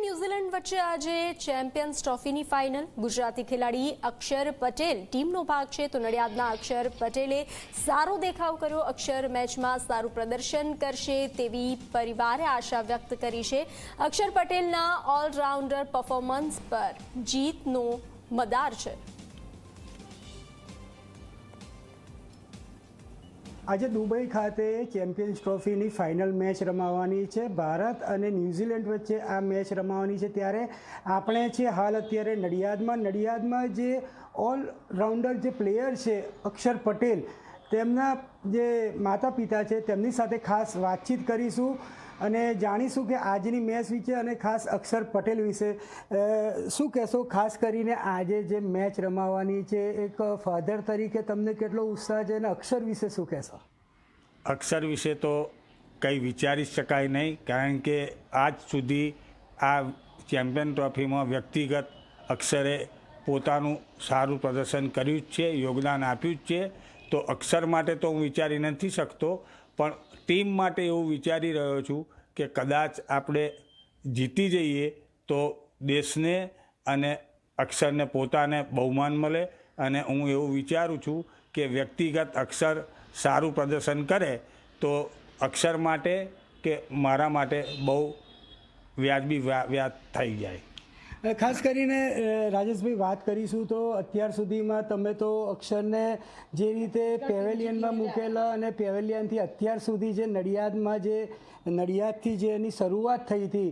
New Zealand વચ્ચે આજે champions ટ્રોફીની final. Gujarati ખેલાડી અક્ષર પટેલ ટીમનો ભાગ છે, તો નડિયાદના અક્ષર પટેલે સારો દેખાવ કર્યો. અક્ષર મેચમાં સારું પ્રદર્શન કરશે તેવી પરિવારે આશા વ્યક્ત કરી છે. અક્ષર પટેલના ઓલરાઉન્ડર પરફોર્મન્સ પર જીતનો મદાર છે. આજે દુબઈ ખાતે ચેમ્પિયન્સ ટ્રોફીની ફાઇનલ મેચ રમાવાની છે. ભારત અને ન્યૂઝીલેન્ડ વચ્ચે આ મેચ રમાવાની છે. ત્યારે આપણે છે હાલ અત્યારે નડિયાદમાં જે ઓલરાઉન્ડર જે પ્લેયર છે અક્ષર પટેલ, તેમના જે માતા પિતા છે તેમની સાથે ખાસ વાતચીત કરીશું અને જાણીશું કે આજની મેચ વિશે અને ખાસ અક્ષર પટેલ વિશે શું કહેશો. ખાસ કરીને આજે જે મેચ રમાવાની છે, એક ફાધર તરીકે તમને કેટલો ઉત્સાહ છે અને અક્ષર વિશે શું કહેશો? અક્ષર વિશે તો કંઈ વિચારી શકાય નહીં, કારણ કે આજ સુધી આ ચેમ્પિયન ટ્રોફીમાં વ્યક્તિગત અક્ષરે પોતાનું સારું પ્રદર્શન કર્યું જ છે, યોગદાન આપ્યું જ છે. તો અક્ષર માટે તો હું વિચારી નથી શકતો, પણ ટીમ માટે એવું વિચારી રહ્યો છું કે કદાચ આપણે જીતી જઈએ તો દેશને અને અક્ષરને પોતાને બહુમાન મળે. અને હું એવું વિચારું છું કે વ્યક્તિગત અક્ષર સારું પ્રદર્શન કરે તો અક્ષર માટે કે મારા માટે બહુ વ્યાજબી વ્યાજ થઈ જાય. ખાસ કરીને રાજેશભાઈ વાત કરીશું તો અત્યાર સુધીમાં તમે તો અક્ષરને જે રીતે પેવેલિયનમાં મૂકેલા અને પેવેલિયનથી અત્યાર સુધી જે નડિયાદથી જે એની શરૂઆત થઈ હતી,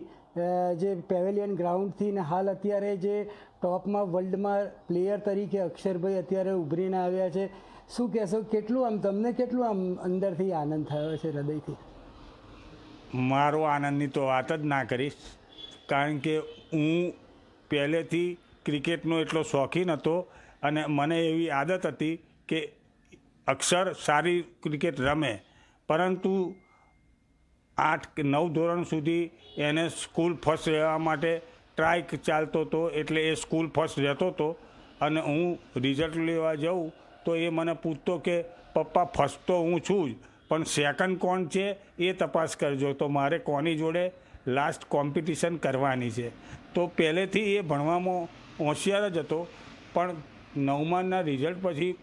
જે પેવેલિયન ગ્રાઉન્ડથી ને હાલ અત્યારે જે ટોપમાં વર્લ્ડમાં પ્લેયર તરીકે અક્ષરભાઈ અત્યારે ઉભરીને આવ્યા છે, શું કહેશો? તમને કેટલું આમ અંદરથી આનંદ થયો છે હૃદયથી? મારો આનંદની તો વાત જ ના કરીશ, કારણ કે હું પહેલેથી ક્રિકેટનો એટલો શોખીન હતો અને મને એવી આદત હતી કે અક્ષર સારી ક્રિકેટ રમે, પરંતુ 8 કે 9 ધોરણ સુધી એને સ્કૂલ ફર્સ્ટ રહેવા માટે ટ્રાય ચાલતો હતો, એટલે એ સ્કૂલ ફર્સ્ટ રહેતો હતો. અને હું રિઝલ્ટ લેવા જાઉં તો એ મને પૂછતો કે પપ્પા ફર્સ્ટ તો હું છું જ, પણ સેકન્ડ કોણ છે એ તપાસ કરજો, તો મારે કોની જોડે લાસ્ટ કોમ્પિટિશન કરવાની છે. તો પહેલેથી એ ભણવામાં હોશિયાર જ હતો, પણ 9માના રિઝલ્ટ પછી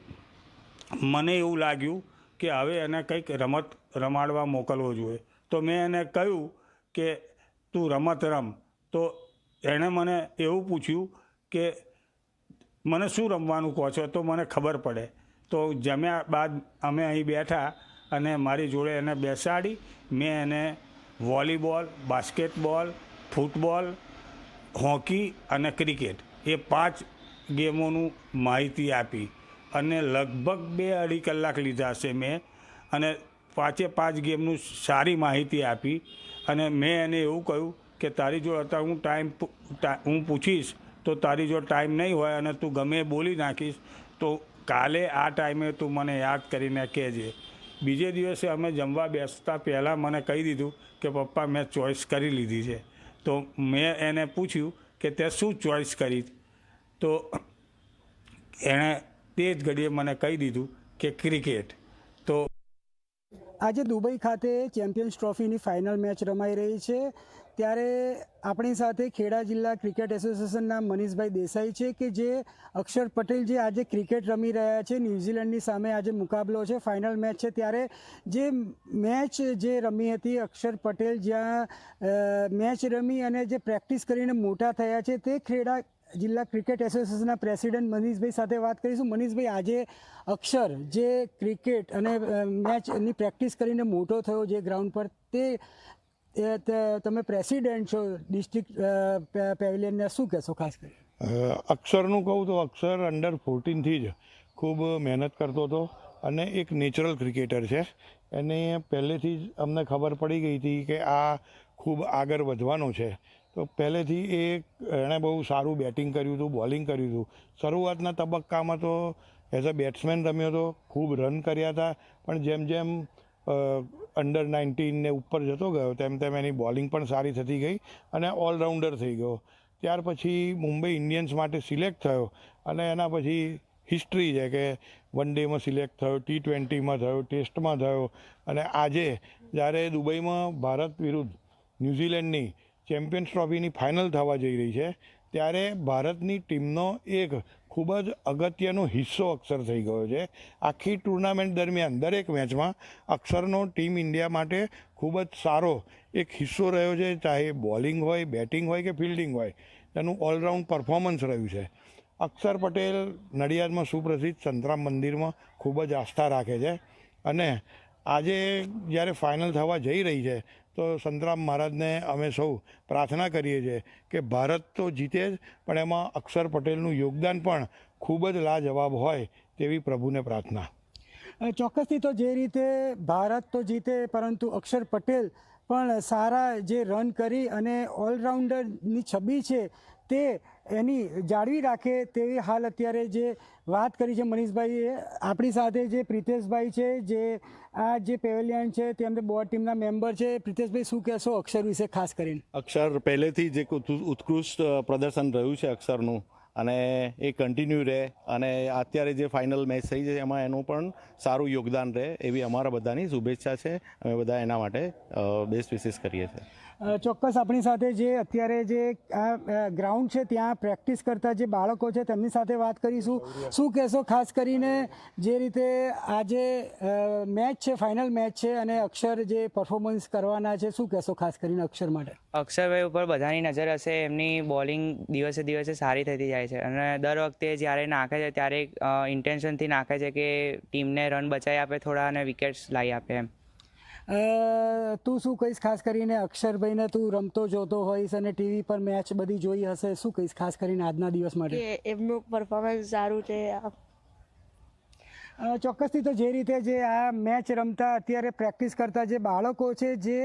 મને એવું લાગ્યું કે હવે એને કંઈક રમત રમાડવા મોકલવો જોઈએ. તો મેં એને કહ્યું કે તું રમત રમ. તો એણે મને એવું પૂછ્યું કે મને શું રમવાનું કહો છો તો મને ખબર પડે. તો જમ્યા બાદ અમે અહીં બેઠા અને મારી જોડે એને બેસાડી. મેં એને વોલીબોલ, બાસ્કેટબોલ, ફૂટબોલ, હોકી અને ક્રિકેટ એ 5 ગેમોનું માહિતી આપી અને લગભગ 2-2.5 કલાક લીધા હશે મેં, અને 5 ગેમનું સારી માહિતી આપી. અને મેં એને એવું કહ્યું કે તારી જો અત્યારે હું પૂછીશ તો તારી જો ટાઈમ નહીં હોય અને તું ગમે બોલી નાખીશ તો કાલે આ ટાઈમે તું મને યાદ કરીને કહેજે. બીજે દિવસે અમે જમવા બેસતા પહેલાં મને કહી દીધું કે પપ્પા મેં ચોઈસ કરી લીધી છે. તો મેં એને પૂછ્યું કે તે શું ચોઈસ કરી, તો એણે તે જ ઘડીએ મને કહી દીધું કે ક્રિકેટ. તો આજે દુબઈ ખાતે ચેમ્પિયન્સ ટ્રોફીની ફાઇનલ મેચ રમાઈ રહી છે. ત્યારે આપણી સાથે ખેડા જિલ્લા ક્રિકેટ એસોસિએશનના મનીષભાઈ દેસાઈ છે કે જે અક્ષર પટેલ જે આજે ક્રિકેટ રમી રહ્યા છે, ન્યૂઝીલેન્ડની સામે આજે મુકાબલો છે, ફાઇનલ મેચ છે. ત્યારે જે મેચ જે રમી હતી અક્ષર પટેલ, જ્યાં મેચ રમી અને જે પ્રેક્ટિસ કરીને મોટા થયા છે, તે ખેડા જિલ્લા ક્રિકેટ એસોસિએશનના પ્રેસિડેન્ટ મનીષભાઈ સાથે વાત કરીશું. મનીષભાઈ, આજે અક્ષર જે ક્રિકેટ અને મેચની પ્રેક્ટિસ કરીને મોટો થયો જે ગ્રાઉન્ડ પર, તે તમે પ્રેસિડેન્ટ છો ડિસ્ટ્રિક્ટ પેવેલિયનના, શું કહેશો ખાસ કરી? અક્ષરનું કહું તો અક્ષર અંડર 14થી જ ખૂબ મહેનત કરતો હતો અને એક નેચરલ ક્રિકેટર છે. એને પહેલેથી જ અમને ખબર પડી ગઈ હતી કે આ ખૂબ આગળ વધવાનો છે. તો પહેલેથી એણે બહુ સારું બેટિંગ કર્યું હતું, બોલિંગ કર્યું હતું. શરૂઆતના તબક્કામાં તો એઝ અ બેટ્સમેન રમ્યો હતો, ખૂબ રન કર્યા હતા, પણ જેમ જેમ અંડર 19 ને ઉપર જતો ગયો તેમ તેમ એની બોલિંગ પણ સારી થતી ગઈ અને ઓલરાઉન્ડર થઈ ગયો. ત્યાર પછી મુંબઈ ઇન્ડિયન્સ માટે સિલેક્ટ થયો અને એના પછી હિસ્ટ્રી છે કે વન ડેમાં સિલેક્ટ થયો, T20માં થયો, ટેસ્ટમાં થયો, અને આજે જ્યારે દુબઈમાં ભારત વિરુદ્ધ ન્યૂઝીલેન્ડની ચેમ્પિયન્સ ટ્રોફીની ફાઇનલ થવા જઈ રહી છે ત્યારે ભારતની ટીમનો એક ખૂબ જ અગત્યનો હિસ્સો અક્ષર થઈ ગયો છે. આખી ટુર્નામેન્ટ દરમિયાન દરેક મેચમાં અક્ષરનો ટીમ ઇન્ડિયા માટે ખૂબ જ સારો એક હિસ્સો રહ્યો છે. ચાહે બોલિંગ હોય, બેટિંગ હોય કે ફિલ્ડિંગ હોય, તેનું ઓલરાઉન્ડ પરફોર્મન્સ રહ્યું છે. અક્ષર પટેલ નડિયાદમાં સુપ્રસિદ્ધ સંતરામ મંદિરમાં ખૂબ જ આસ્થા રાખે છે અને આજે જ્યારે ફાઇનલ થવા જઈ રહી છે તો સંતરામ મહારાજને અમે સૌ પ્રાર્થના કરીએ છીએ કે ભારત તો જીતે જ, પણ એમાં અક્ષર પટેલનું યોગદાન પણ ખૂબ જ લાજવાબ હોય તેવી પ્રભુને પ્રાર્થના. ચોક્કસથી તો જે રીતે ભારત તો જીતે પરંતુ અક્ષર પટેલ પણ સારા જે રન કરી અને ઓલરાઉન્ડરની છબી છે તે એની જાળવી રાખે તેવી હાલ અત્યારે જે વાત કરી છે મનીષભાઈએ. આપણી સાથે જે પ્રિતેશભાઈ છે જે આ જે પેવેલિયન છે તેમને બોર્ડ ટીમના મેમ્બર છે. પ્રિતેશભાઈ, શું કહેશો અક્ષર વિશે ખાસ કરીને? અક્ષર પહેલેથી જ એક ઉત્કૃષ્ટ પ્રદર્શન રહ્યું છે અક્ષરનું અને એ કન્ટિન્યુ રહે અને અત્યારે જે ફાઇનલ મેચ થઈ છે એમાં એનું પણ સારું યોગદાન રહે એવી અમારા બધાની શુભેચ્છા છે. અમે બધા એના માટે બેસ્ટ વિશેસ કરીએ છીએ. ચોક્કસ આપણી સાથે જે અત્યારે જે આ ગ્રાઉન્ડ છે ત્યાં પ્રેક્ટિસ કરતા જે બાળકો છે તેમની સાથે વાત કરીશું. શું કહેશો ખાસ કરીને જે રીતે આજે મેચ છે, ફાઇનલ મેચ છે અને અક્ષર જે પરફોર્મન્સ કરવાના છે, શું કહેશો ખાસ કરીને અક્ષર માટે? અક્ષરભાઈ ઉપર બધાની નજર હશે. એમની બોલિંગ દિવસે દિવસે સારી થતી જાય છે અને દર વખતે જ્યારે નાખે છે ત્યારે ઇન્ટેન્શનથી નાખે છે કે ટીમને રન બચાવી આપે થોડા અને વિકેટ્સ લાવી આપે એમ. તું શું કહીશ ખાસ કરીને અક્ષરભાઈને? તું રમતો જોતો હોઈશ અને ટીવી પર મેચ બધી જોઈ હશે, શું કહીશ ખાસ કરીને આજના દિવસ માટે? એમનું પરફોર્મન્સ સારું છે. ચોક્કસથી તો જે રીતે જે આ મેચ રમતા અત્યારે પ્રેક્ટિસ કરતા જે બાળકો છે, જે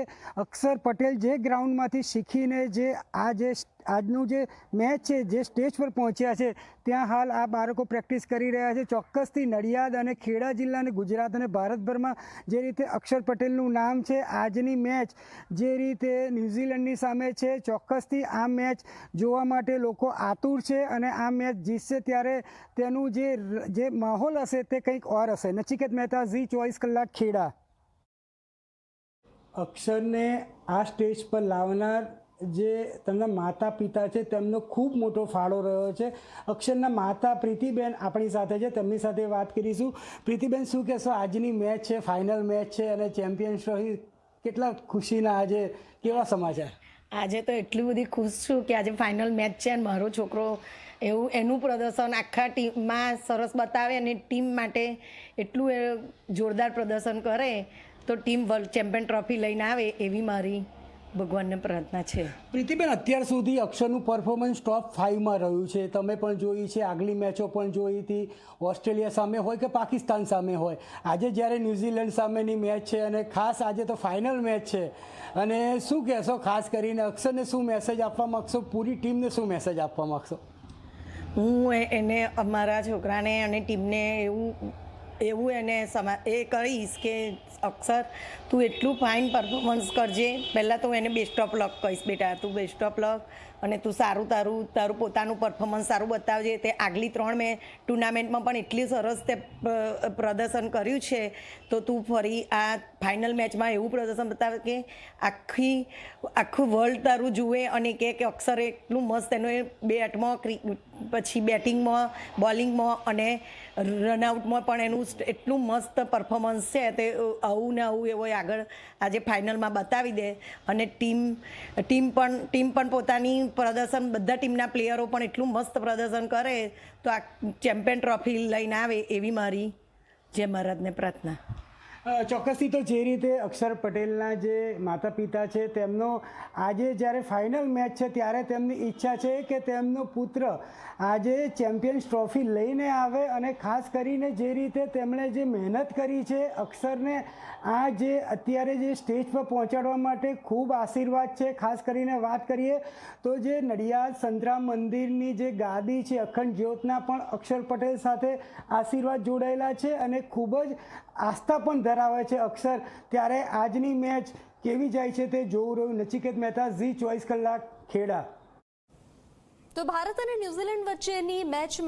અક્ષર પટેલ જે ગ્રાઉન્ડમાંથી શીખીને જે આજનું જે મેચ છે જે સ્ટેજ પર પહોંચ્યા છે ત્યાં હાલ આ બાળકો પ્રેક્ટિસ કરી રહ્યા છે. ચોક્કસથી નડિયાદ અને ખેડા જિલ્લા અને ગુજરાત અને ભારતભરમાં જે રીતે અક્ષર પટેલનું નામ છે, આજની મેચ જે રીતે ન્યૂઝીલેન્ડની સામે છે, ચોક્કસથી આ મેચ જોવા માટે લોકો આતુર છે અને આ મેચ જીતશે ત્યારે તેનું જે માહોલ હશે તે કંઈક ઓર હશે. નચિકેત મહેતા, ઝી 24 કલાક, ખેડા. અક્ષરને આ સ્ટેજ પર લાવનાર જે તેમના માતા પિતા છે તેમનો ખૂબ મોટો ફાળો રહ્યો છે. અક્ષરના માતા પ્રીતિબેન આપણી સાથે છે, તેમની સાથે વાત કરીશું. પ્રીતિબેન, શું કહેશો? આજની મેચ છે, ફાઇનલ મેચ છે અને ચેમ્પિયન્સ ટ્રોફી, કેટલા ખુશીના આજે કેવા સમાચાર? આજે તો એટલી બધી ખુશ છું કે આજે ફાઇનલ મેચ છે અને મારો છોકરો એનું પ્રદર્શન આખા ટીમમાં સરસ બતાવે અને ટીમ માટે એટલું જોરદાર પ્રદર્શન કરે તો ટીમ વર્લ્ડ ચેમ્પિયન ટ્રોફી લઈને આવે એવી મારી ભગવાનને પ્રાર્થના છે. પ્રીતિબેન, અત્યાર સુધી અક્ષરનું પરફોર્મન્સ ટોપ 5માં રહ્યું છે. તમે પણ જોઈ છે, આગલી મેચો પણ જોઈ હતી, ઓસ્ટ્રેલિયા સામે હોય કે પાકિસ્તાન સામે હોય. આજે જ્યારે ન્યૂઝીલેન્ડ સામેની મેચ છે અને ખાસ આજે તો ફાઇનલ મેચ છે, અને શું કહેશો ખાસ કરીને અક્ષરને શું મેસેજ આપવા માગશો? પૂરી ટીમને શું મેસેજ આપવા માગશો? હું એને અમારા છોકરાને અને ટીમને એવું એને એ કહીશ કે અક્ષર, તું એટલું ફાઇન પરફોર્મન્સ કરજે. પહેલાં તો એને બેસ્ટ ઓફ લક કહીશ, બેટા તું બેસ્ટ ઓફ લક અને તું તારું પોતાનું પરફોર્મન્સ સારું બતાવજે. તે આગલી 3 ટુર્નામેન્ટમાં પણ એટલી સરસ તે પ્રદર્શન કર્યું છે તો તું ફરી આ ફાઇનલ મેચમાં એવું પ્રદર્શન બતાવે કે આખું વર્લ્ડ તારું જુએ અને કે અક્ષર એટલું મસ્ત એનું બેટમાં પછી બેટિંગમાં, બોલિંગમાં અને રનઆઉટમાં પણ એનું એટલું મસ્ત પરફોર્મન્સ છે તે આવું ને આવું એવો આગળ આજે ફાઇનલમાં બતાવી દે અને ટીમ પણ પોતાની પ્રદર્શન, બધા ટીમના પ્લેયરો પણ એટલું મસ્ત પ્રદર્શન કરે તો આ ચેમ્પિયન ટ્રોફી લઈને આવે એવી મારી જય મહારાજને પ્રાર્થના. ચોક્કસથી તો જે રીતે અક્ષર પટેલના જે માતા પિતા છે તેમનો આજે જ્યારે ફાઇનલ મેચ છે ત્યારે તેમની ઈચ્છા છે કે તેમનો પુત્ર આજે ચેમ્પિયન્સ ટ્રોફી લઈને આવે અને ખાસ કરીને જે રીતે તેમણે જે મહેનત કરી છે અક્ષરને આ જે અત્યારે જે સ્ટેજ પર પહોંચાડવા માટે ખૂબ આશીર્વાદ છે. ખાસ કરીને વાત કરીએ તો જે નડિયાદ સંતરામ મંદિરની જે ગાદી છે અખંડ જ્યોતના પણ અક્ષર પટેલ સાથે આશીર્વાદ જોડાયેલા છે અને ખૂબ જ આસ્થા પણ ધરાવે છે અક્ષર. ત્યારે આજની મેચ કેવી જાય છે તે જોવું રહ્યું. નચિકેત મહેતા, ઝી 24 કલાક, ખેડા. તો ભારત અને ન્યૂઝીલેન્ડ વચ્ચેની મેચમાં